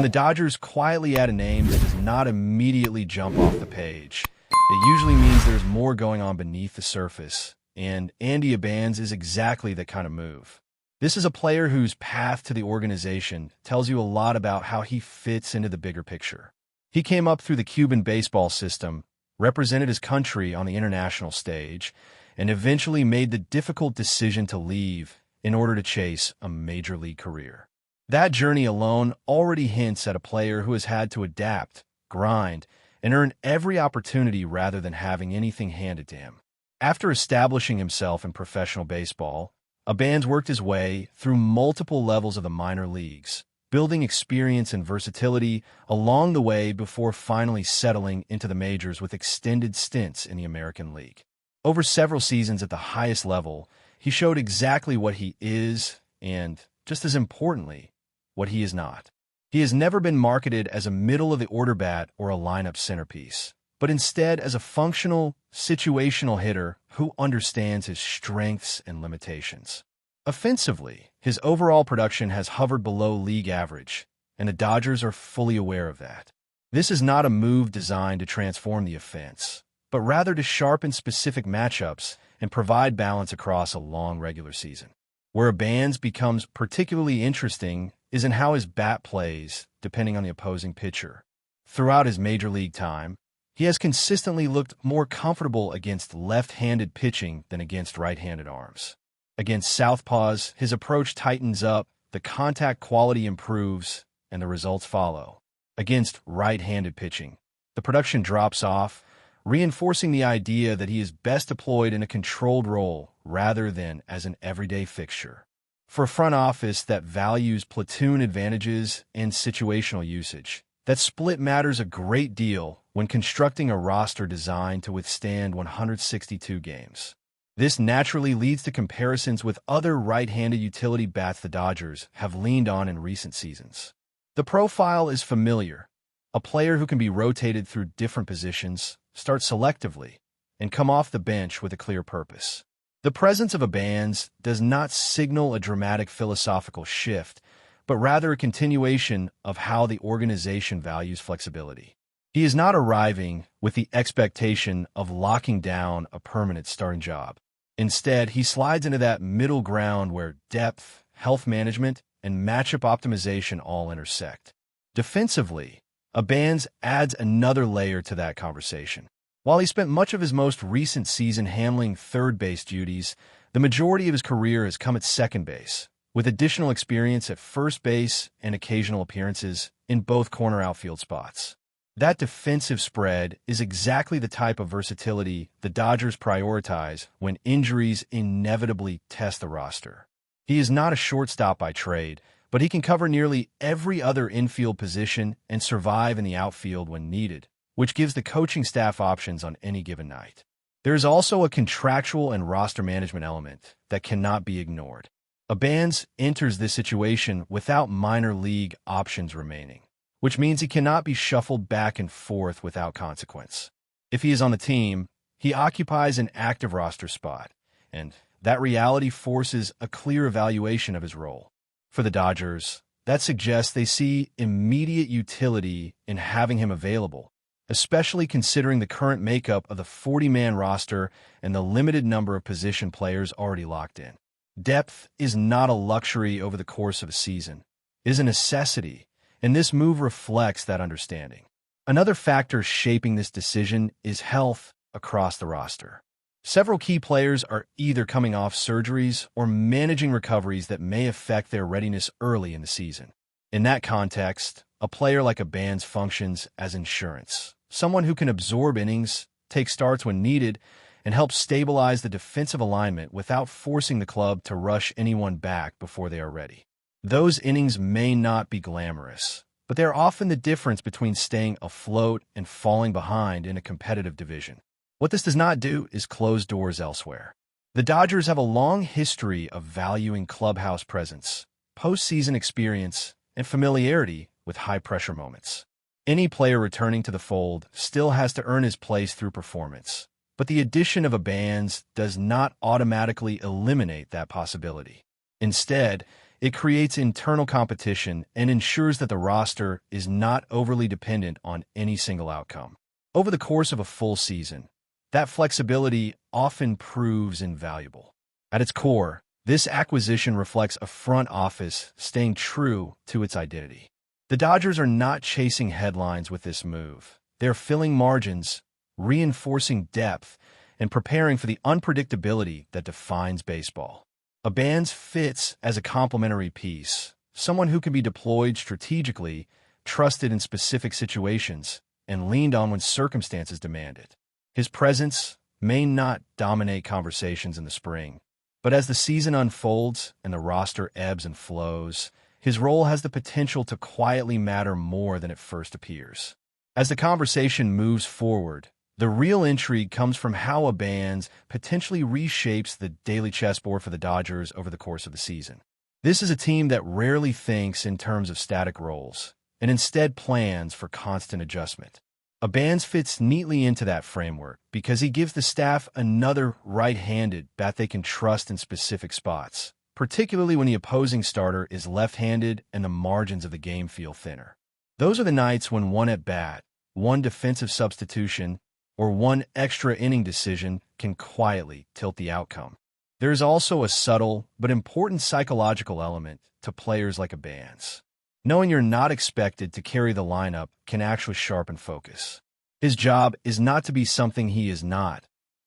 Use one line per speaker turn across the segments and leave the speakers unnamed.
When the Dodgers quietly add a name that does not immediately jump off the page, it usually means there's more going on beneath the surface, and Andy Abands is exactly that kind of move. This is a player whose path to the organization tells you a lot about how he fits into the bigger picture. He came up through the Cuban baseball system, represented his country on the international stage, and eventually made the difficult decision to leave in order to chase a major league career. That journey alone already hints at a player who has had to adapt, grind, and earn every opportunity rather than having anything handed to him. After establishing himself in professional baseball, Abands worked his way through multiple levels of the minor leagues, building experience and versatility along the way before finally settling into the majors with extended stints in the American League. Over several seasons at the highest level, he showed exactly what he is and, just as importantly, what he is not. He has never been marketed as a middle-of-the-order bat or a lineup centerpiece, but instead as a functional, situational hitter who understands his strengths and limitations. Offensively, his overall production has hovered below league average, and the Dodgers are fully aware of that. This is not a move designed to transform the offense, but rather to sharpen specific matchups and provide balance across a long regular season. Where Abands becomes particularly interesting is in how his bat plays, depending on the opposing pitcher. Throughout his major league time, he has consistently looked more comfortable against left-handed pitching than against right-handed arms. Against southpaws, his approach tightens up, the contact quality improves, and the results follow. Against right-handed pitching, the production drops off, reinforcing the idea that he is best deployed in a controlled role rather than as an everyday fixture. For a front office that values platoon advantages and situational usage, that split matters a great deal when constructing a roster designed to withstand 162 games. This naturally leads to comparisons with other right-handed utility bats the Dodgers have leaned on in recent seasons. The profile is familiar, a player who can be rotated through different positions, start selectively, and come off the bench with a clear purpose. The presence of Abands does not signal a dramatic philosophical shift, but rather a continuation of how the organization values flexibility. He is not arriving with the expectation of locking down a permanent starting job. Instead, he slides into that middle ground where depth, health management, and matchup optimization all intersect. Defensively, Abands adds another layer to that conversation. While he spent much of his most recent season handling third base duties, the majority of his career has come at second base, with additional experience at first base and occasional appearances in both corner outfield spots. That defensive spread is exactly the type of versatility the Dodgers prioritize when injuries inevitably test the roster. He is not a shortstop by trade, but he can cover nearly every other infield position and survive in the outfield when needed, which gives the coaching staff options on any given night. There is also a contractual and roster management element that cannot be ignored. Abands enters this situation without minor league options remaining, which means he cannot be shuffled back and forth without consequence. If he is on the team, he occupies an active roster spot, and that reality forces a clear evaluation of his role. For the Dodgers, that suggests they see immediate utility in having him available, especially considering the current makeup of the 40-man roster and the limited number of position players already locked in. Depth is not a luxury over the course of a season. It is a necessity, and this move reflects that understanding. Another factor shaping this decision is health across the roster. Several key players are either coming off surgeries or managing recoveries that may affect their readiness early in the season. In that context, a player like Abands functions as insurance, someone who can absorb innings, take starts when needed, and help stabilize the defensive alignment without forcing the club to rush anyone back before they are ready. Those innings may not be glamorous, but they are often the difference between staying afloat and falling behind in a competitive division. What this does not do is close doors elsewhere. The Dodgers have a long history of valuing clubhouse presence, postseason experience, and familiarity with high-pressure moments. Any player returning to the fold still has to earn his place through performance, but the addition of Abands does not automatically eliminate that possibility. Instead, It creates internal competition and ensures that the roster is not overly dependent on any single outcome. Over the course of a full season, that flexibility often proves invaluable. At its core, this acquisition reflects a front office staying true to its identity. The Dodgers are not chasing headlines with this move. They're filling margins, reinforcing depth, and preparing for the unpredictability that defines baseball. Abands fits as a complementary piece, someone who can be deployed strategically, trusted in specific situations, and leaned on when circumstances demand it. His presence may not dominate conversations in the spring, but as the season unfolds and the roster ebbs and flows, his role has the potential to quietly matter more than it first appears. As the conversation moves forward, the real intrigue comes from how Abands potentially reshapes the daily chessboard for the Dodgers over the course of the season. This is a team that rarely thinks in terms of static roles, and instead plans for constant adjustment. Abands fits neatly into that framework because he gives the staff another right-handed bat they can trust in specific spots, particularly when the opposing starter is left-handed and the margins of the game feel thinner. Those are the nights when one at-bat, one defensive substitution, or one extra inning decision can quietly tilt the outcome. There is also a subtle but important psychological element to players like Abands. Knowing you're not expected to carry the lineup can actually sharpen focus. His job is not to be something he is not,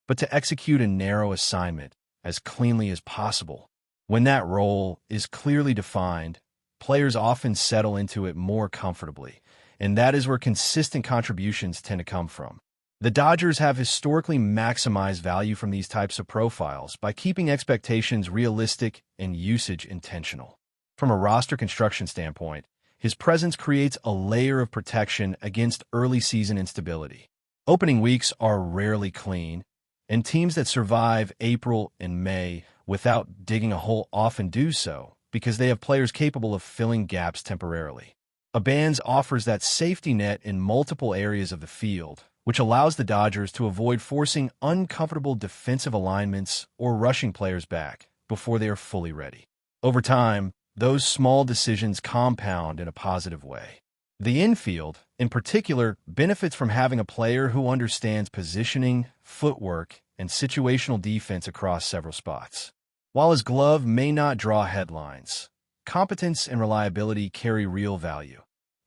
but to execute a narrow assignment as cleanly as possible. When that role is clearly defined, players often settle into it more comfortably, and that is where consistent contributions tend to come from. The Dodgers have historically maximized value from these types of profiles by keeping expectations realistic and usage intentional. From a roster construction standpoint, his presence creates a layer of protection against early season instability. Opening weeks are rarely clean, and teams that survive April and May without digging a hole often do so because they have players capable of filling gaps temporarily. Abands offers that safety net in multiple areas of the field, which allows the Dodgers to avoid forcing uncomfortable defensive alignments or rushing players back before they are fully ready. Over time, those small decisions compound in a positive way. The infield, in particular, benefits from having a player who understands positioning, footwork, and situational defense across several spots. While his glove may not draw headlines, competence and reliability carry real value,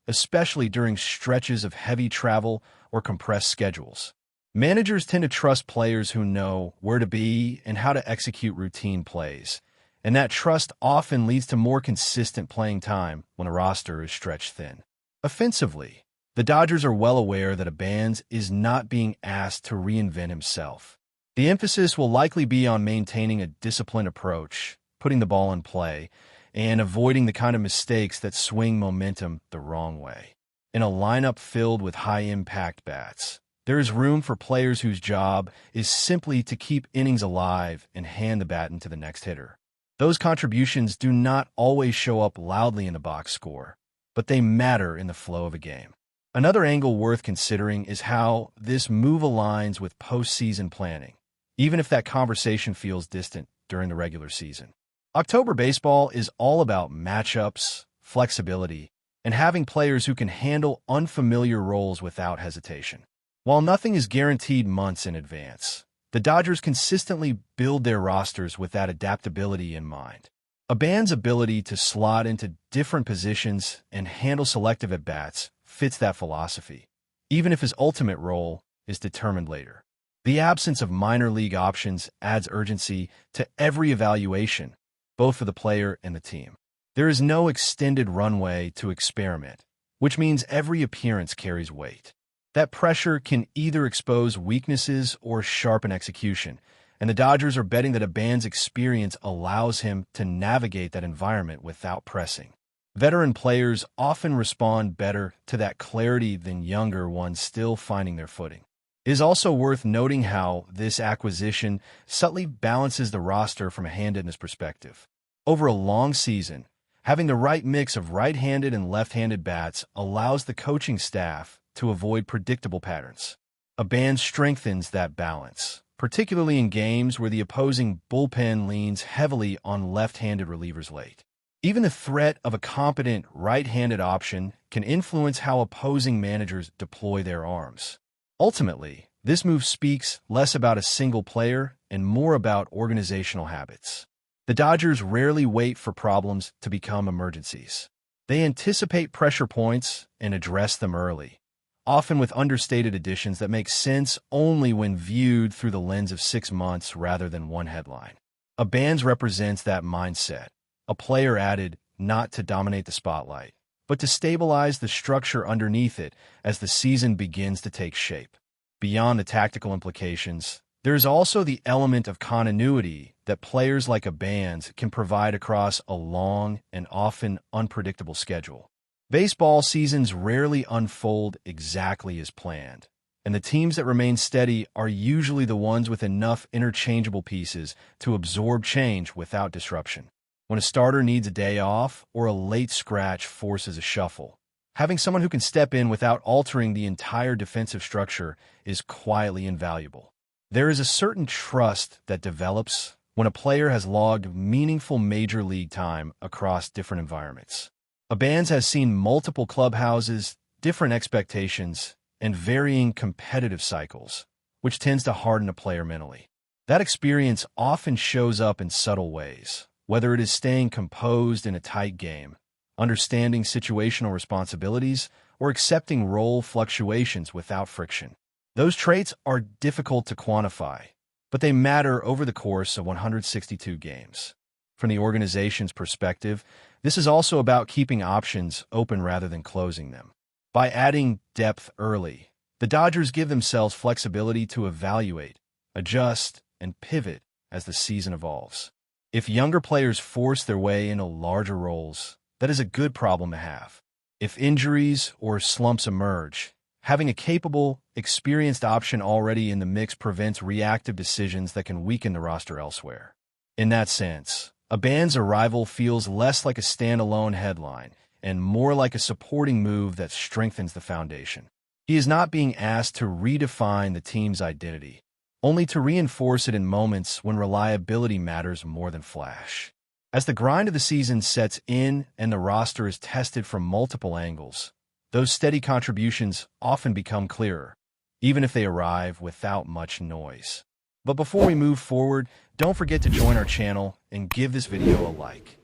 especially during stretches of heavy travel or compressed schedules. Managers tend to trust players who know where to be and how to execute routine plays, and that trust often leads to more consistent playing time when a roster is stretched thin. Offensively, the Dodgers are well aware that Abands is not being asked to reinvent himself. The emphasis will likely be on maintaining a disciplined approach, putting the ball in play, and avoiding the kind of mistakes that swing momentum the wrong way. In a lineup filled with high-impact bats, there is room for players whose job is simply to keep innings alive and hand the baton to the next hitter. Those contributions do not always show up loudly in a box score, but they matter in the flow of a game. Another angle worth considering is how this move aligns with postseason planning, even if that conversation feels distant during the regular season. October baseball is all about matchups, flexibility, and having players who can handle unfamiliar roles without hesitation. While nothing is guaranteed months in advance, the Dodgers consistently build their rosters with that adaptability in mind. Abands' ability to slot into different positions and handle selective at-bats fits that philosophy, even if his ultimate role is determined later. The absence of minor league options adds urgency to every evaluation, both for the player and the team. There is no extended runway to experiment, which means every appearance carries weight. That pressure can either expose weaknesses or sharpen execution, and the Dodgers are betting that Abands' experience allows him to navigate that environment without pressing. Veteran players often respond better to that clarity than younger ones still finding their footing. It is also worth noting how this acquisition subtly balances the roster from a handedness perspective. Over a long season, having the right mix of right-handed and left-handed bats allows the coaching staff to avoid predictable patterns. Abands strengthens that balance, particularly in games where the opposing bullpen leans heavily on left-handed relievers late. Even the threat of a competent right-handed option can influence how opposing managers deploy their arms. Ultimately, this move speaks less about a single player and more about organizational habits. The Dodgers rarely wait for problems to become emergencies. They anticipate pressure points and address them early, often with understated additions that make sense only when viewed through the lens of 6 months rather than one headline. Abands represents that mindset, a player added not to dominate the spotlight, but to stabilize the structure underneath it as the season begins to take shape. Beyond the tactical implications, there is also the element of continuity that players like Abands can provide across a long and often unpredictable schedule. Baseball seasons rarely unfold exactly as planned, and the teams that remain steady are usually the ones with enough interchangeable pieces to absorb change without disruption. When a starter needs a day off or a late scratch forces a shuffle, having someone who can step in without altering the entire defensive structure is quietly invaluable. There is a certain trust that develops when a player has logged meaningful major league time across different environments. Abands has seen multiple clubhouses, different expectations, and varying competitive cycles, which tends to harden a player mentally. That experience often shows up in subtle ways, whether it is staying composed in a tight game, understanding situational responsibilities, or accepting role fluctuations without friction. Those traits are difficult to quantify, but they matter over the course of 162 games. From the organization's perspective, this is also about keeping options open rather than closing them. By adding depth early, the Dodgers give themselves flexibility to evaluate, adjust, and pivot as the season evolves. If younger players force their way into larger roles, that is a good problem to have. If injuries or slumps emerge, having a capable, experienced option already in the mix prevents reactive decisions that can weaken the roster elsewhere. In that sense, Abands' arrival feels less like a standalone headline and more like a supporting move that strengthens the foundation. He is not being asked to redefine the team's identity, only to reinforce it in moments when reliability matters more than flash. As the grind of the season sets in and the roster is tested from multiple angles, those steady contributions often become clearer, even if they arrive without much noise. But before we move forward, don't forget to join our channel and give this video a like.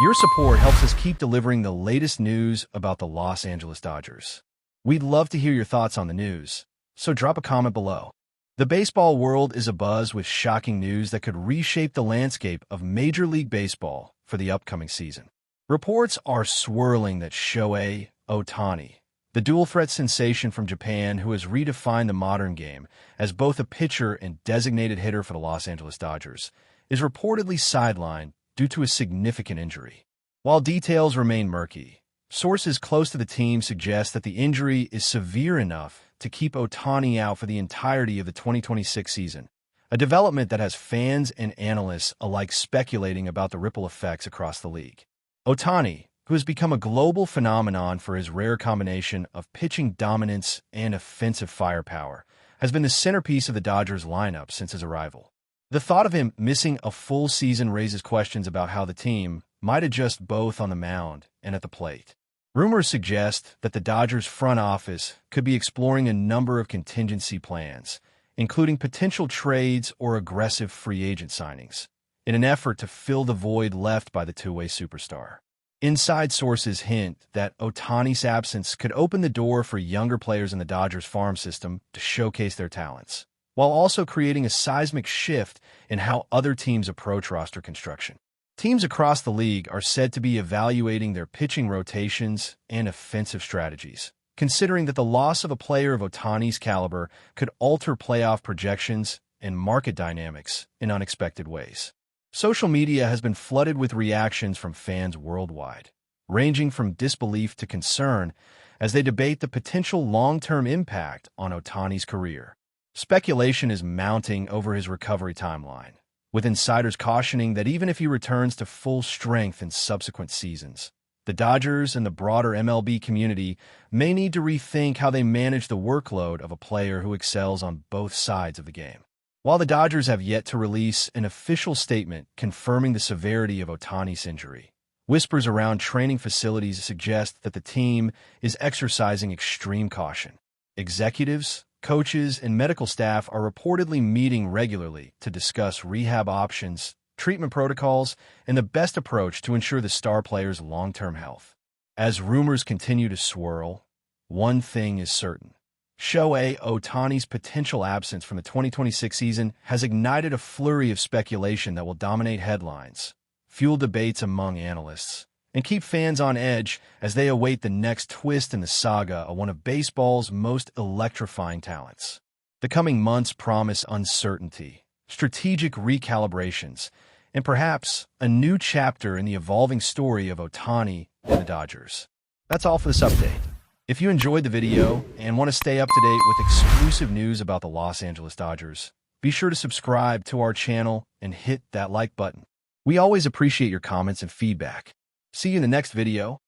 Your support helps us keep delivering the latest news about the Los Angeles Dodgers. We'd love to hear your thoughts on the news, so drop a comment below. The baseball world is abuzz with shocking news that could reshape the landscape of Major League Baseball for the upcoming season. Reports are swirling that Shohei Ohtani, the dual-threat sensation from Japan who has redefined the modern game as both a pitcher and designated hitter for the Los Angeles Dodgers, is reportedly sidelined due to a significant injury. While details remain murky, sources close to the team suggest that the injury is severe enough to keep Ohtani out for the entirety of the 2026 season, a development that has fans and analysts alike speculating about the ripple effects across the league. Ohtani, who has become a global phenomenon for his rare combination of pitching dominance and offensive firepower, has been the centerpiece of the Dodgers lineup since his arrival. The thought of him missing a full season raises questions about how the team might adjust both on the mound and at the plate. Rumors suggest that the Dodgers front office could be exploring a number of contingency plans, including potential trades or aggressive free agent signings, in an effort to fill the void left by the two-way superstar. Inside sources hint that Ohtani's absence could open the door for younger players in the Dodgers farm system to showcase their talents, while also creating a seismic shift in how other teams approach roster construction. Teams across the league are said to be evaluating their pitching rotations and offensive strategies, considering that the loss of a player of Ohtani's caliber could alter playoff projections and market dynamics in unexpected ways. Social media has been flooded with reactions from fans worldwide, ranging from disbelief to concern as they debate the potential long-term impact on Ohtani's career. Speculation is mounting over his recovery timeline, with insiders cautioning that even if he returns to full strength in subsequent seasons, the Dodgers and the broader MLB community may need to rethink how they manage the workload of a player who excels on both sides of the game. While the Dodgers have yet to release an official statement confirming the severity of Ohtani's injury, Whispers around training facilities suggest that the team is exercising extreme caution. Executives, coaches, and medical staff are reportedly meeting regularly to discuss rehab options, treatment protocols, and the best approach to ensure the star player's long-term health. As rumors continue to swirl, one thing is certain. Shohei Ohtani's potential absence from the 2026 season has ignited a flurry of speculation that will dominate headlines, fuel debates among analysts, and keep fans on edge as they await the next twist in the saga of one of baseball's most electrifying talents. The coming months promise uncertainty, strategic recalibrations, and perhaps a new chapter in the evolving story of Ohtani and the Dodgers. That's all for this update. If you enjoyed the video and want to stay up to date with exclusive news about the Los Angeles Dodgers, be sure to subscribe to our channel and hit that like button. We always appreciate your comments and feedback. See you in the next video.